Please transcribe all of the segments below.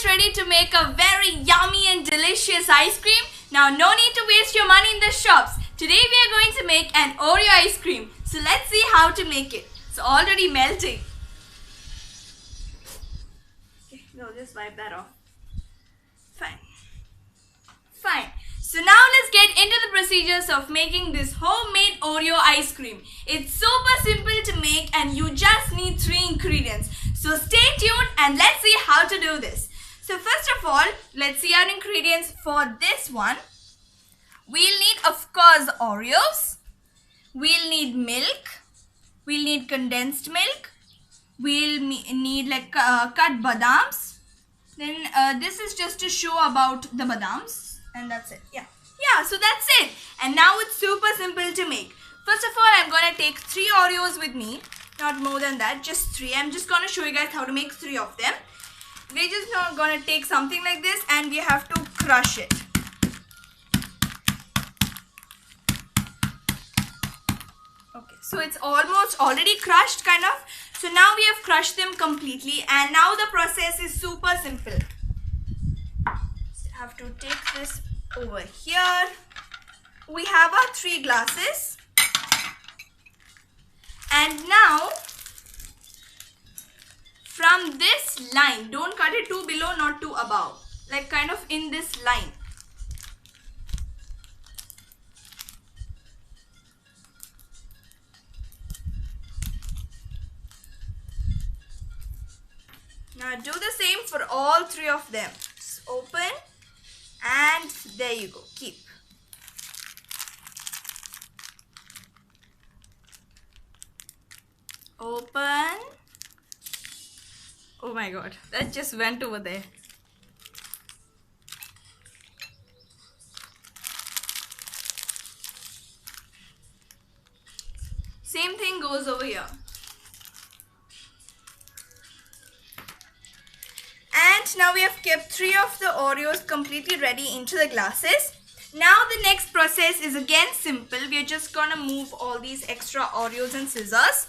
guys ready to make a very yummy and delicious ice cream? Now no need to waste your money in the shops. Today we are going to make an Oreo ice cream. So let's see how to make it. It's already melting. Okay, no, just wipe that off. Fine. So now let's get into the procedures of making this homemade Oreo ice cream. It's super simple to make and you just need 3 ingredients. So stay tuned and let's see how to do this. So first of all, let's see our ingredients for this one. We'll need, of course, Oreos. We'll need milk. We'll need condensed milk. We'll need cut badams. Then this is just to show about the badams. And that's it. Yeah, so that's it. And now it's super simple to make. First of all, I'm going to take 3 Oreos with me. Not more than that, just 3. I'm just going to show you guys how to make 3 of them. We're just not going to take something like this and we have to crush it. Okay, so it's almost already crushed kind of. So now we have crushed them completely and now the process is super simple. Have to take this over here. We have our 3 glasses and now from this line, don't cut it too below, not too above, like kind of in this line. Now do the same for all 3 of them. Just open. And there you go, keep. Open. Oh my god, that just went over there. Same thing goes over here. And now we have kept 3 of the Oreos completely ready into the glasses. Now the next process is again simple. We are just gonna move all these extra Oreos and scissors.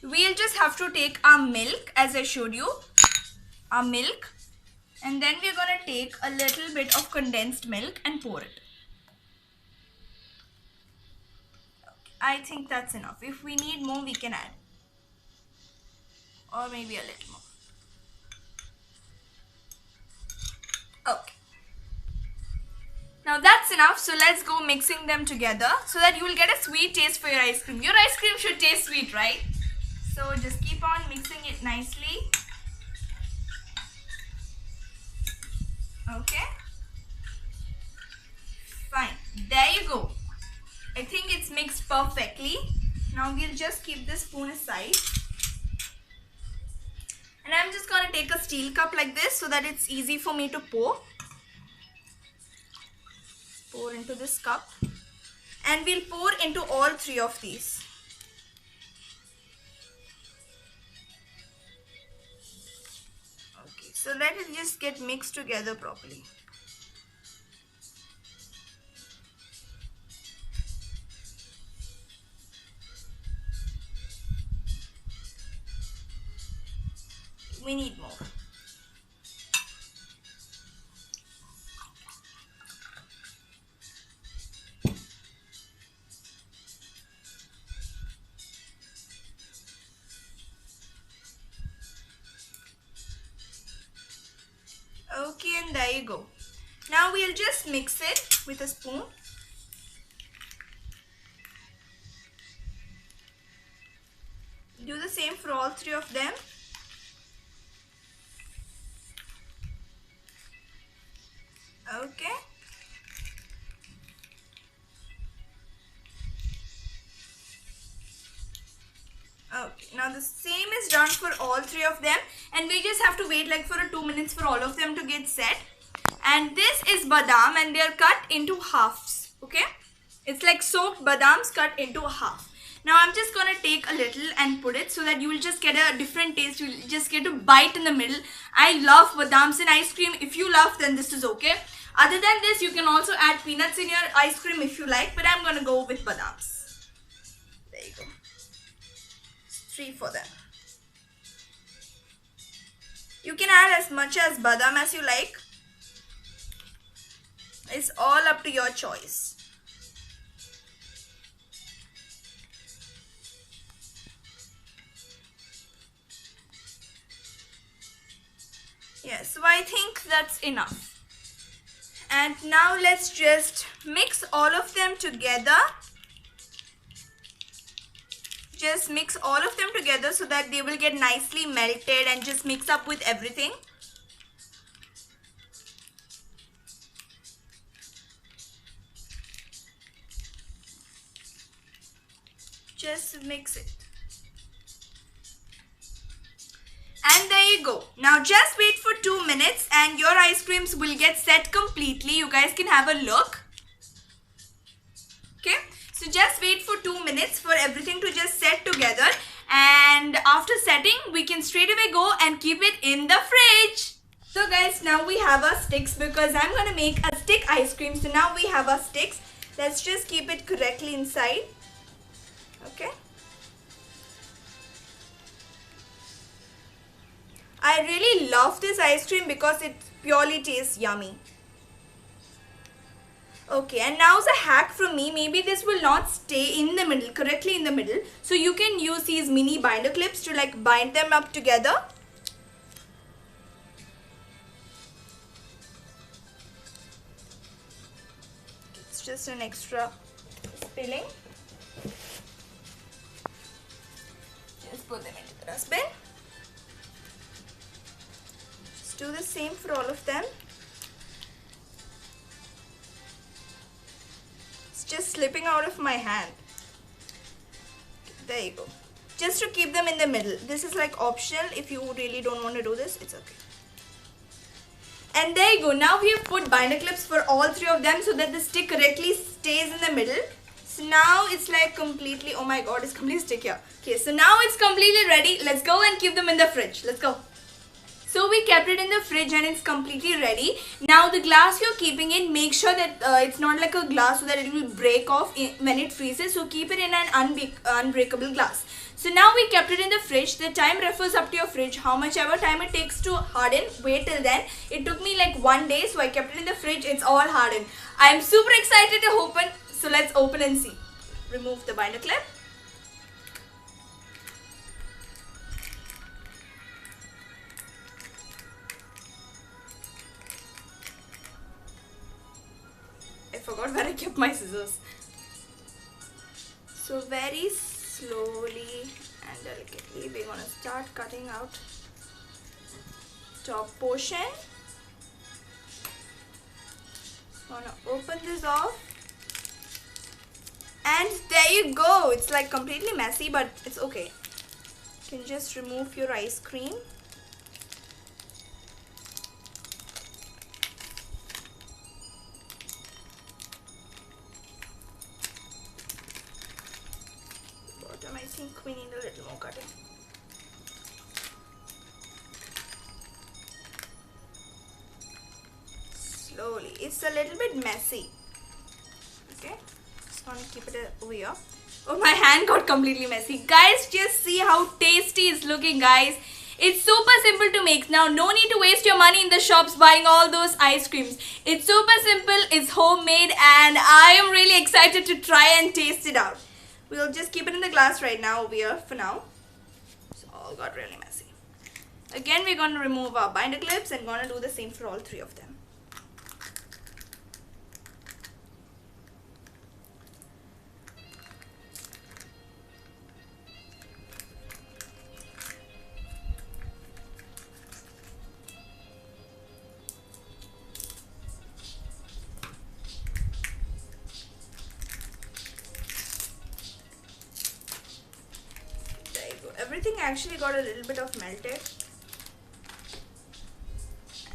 We'll just have to take our milk as I showed you. Our milk. And then we're gonna take a little bit of condensed milk and pour it. Okay, I think that's enough. If we need more, we can add. Or maybe a little more. Okay. Now that's enough. So let's go mixing them together so that you will get a sweet taste for your ice cream. Your ice cream should taste sweet, right? So just keep on mixing it nicely. Okay. Fine. There you go. I think it's mixed perfectly. Now we'll just keep this spoon aside. And I'm just going to take a steel cup like this so that it's easy for me to pour. Pour into this cup. And we'll pour into all 3 of these. Okay, so let it just get mixed together properly. We need more. Okay, and there you go. Now we'll just mix it with a spoon. Do the same for all 3 of them. Okay. Okay, now the same is done for all 3 of them and we just have to wait like for 2 minutes for all of them to get set. And this is badam and they are cut into halves. Okay, it's like soaked badams cut into half. Now I'm just gonna take a little and put it so that you will just get a different taste. You'll just get a bite in the middle. I love badams in ice cream. If you love, then this is okay. Other than this, you can also add peanuts in your ice cream if you like, but I'm gonna go with badams. There you go. 3 for them. You can add as much as badam as you like. It's all up to your choice. Yes, so I think that's enough. And now let's just mix all of them together. Just mix all of them together so that they will get nicely melted and just mix up with everything. Just mix it. And there you go. Now just wait for 2 minutes and your ice creams will get set completely. You guys can have a look. Okay. So just wait for 2 minutes for everything to just set together. And after setting, we can straight away go and keep it in the fridge. So guys, now we have our sticks because I'm going to make a stick ice cream. So now we have our sticks. Let's just keep it correctly inside. Okay. I really love this ice cream because it purely tastes yummy. Okay, and now's a hack from me. Maybe this will not stay in the middle, correctly in the middle. So you can use these mini binder clips to like bind them up together. It's just an extra spilling. Just put them into the dustbin. Do the same for all of them. It's just slipping out of my hand. There you go. Just to keep them in the middle. This is like optional. If you really don't want to do this, it's okay. And there you go. Now we have put binder clips for all 3 of them so that the stick correctly stays in the middle. So now it's like completely, oh my god, it's completely stick here. Okay, so now it's completely ready. Let's go and keep them in the fridge. Let's go. So we kept it in the fridge and it's completely ready. Now the glass you're keeping it, make sure that it's not like a glass so that it will break off when it freezes. So keep it in an unbreakable glass. So now we kept it in the fridge. The time refers up to your fridge. How much ever time it takes to harden, wait till then. It took me like 1 day, so I kept it in the fridge. It's all hardened. I'm super excited to open. So let's open and see. Remove the binder clip. I forgot where I kept my scissors. So very slowly and delicately we're gonna start cutting out top portion. Gonna open this off. And there you go. It's like completely messy, but it's okay. You can just remove your ice cream. I think we need a little more cutting. Slowly. It's a little bit messy. Okay. Just want to keep it over here. Oh, my hand got completely messy. Guys, just see how tasty it's looking, guys. It's super simple to make. Now, no need to waste your money in the shops buying all those ice creams. It's super simple, it's homemade, and I am really excited to try and taste it out. We'll just keep it in the glass right now over here for now. It's all got really messy. Again, we're going to remove our binder clips and going to do the same for all 3 of them. Everything actually got a little bit of melted.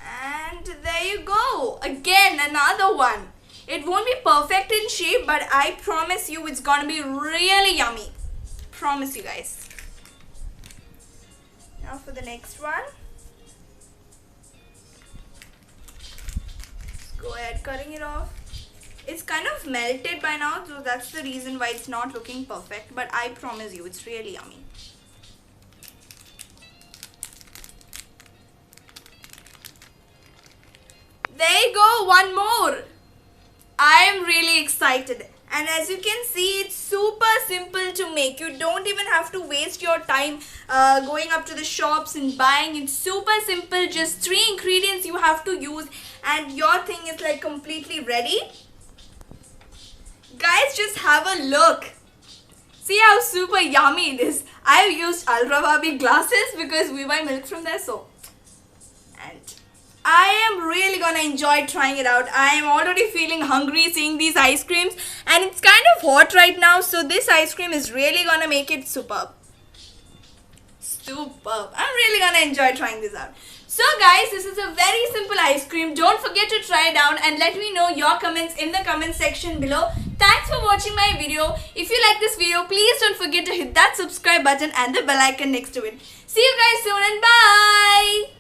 And there you go. Again, another one. It won't be perfect in shape, but I promise you it's gonna be really yummy. Promise you guys. Now for the next one. Let's go ahead cutting it off. It's kind of melted by now, so that's the reason why it's not looking perfect. But I promise you, it's really yummy. There you go, one more. I am really excited. And as you can see, it's super simple to make. You don't even have to waste your time going up to the shops and buying. It's super simple. Just 3 ingredients you have to use and your thing is like completely ready. Guys, just have a look. See how super yummy it is. I've used Al Rawabi glasses because we buy milk from there. And I am really gonna enjoy trying it out. I am already feeling hungry seeing these ice creams, and it's kind of hot right now, so this ice cream is really gonna make it superb. Superb. I'm really gonna enjoy trying this out. So guys, this is a very simple ice cream. Don't forget to try it out and let me know your comments in the comment section below. Thanks for watching my video. If you like this video, please don't forget to hit that subscribe button and the bell icon next to it. See you guys soon and bye.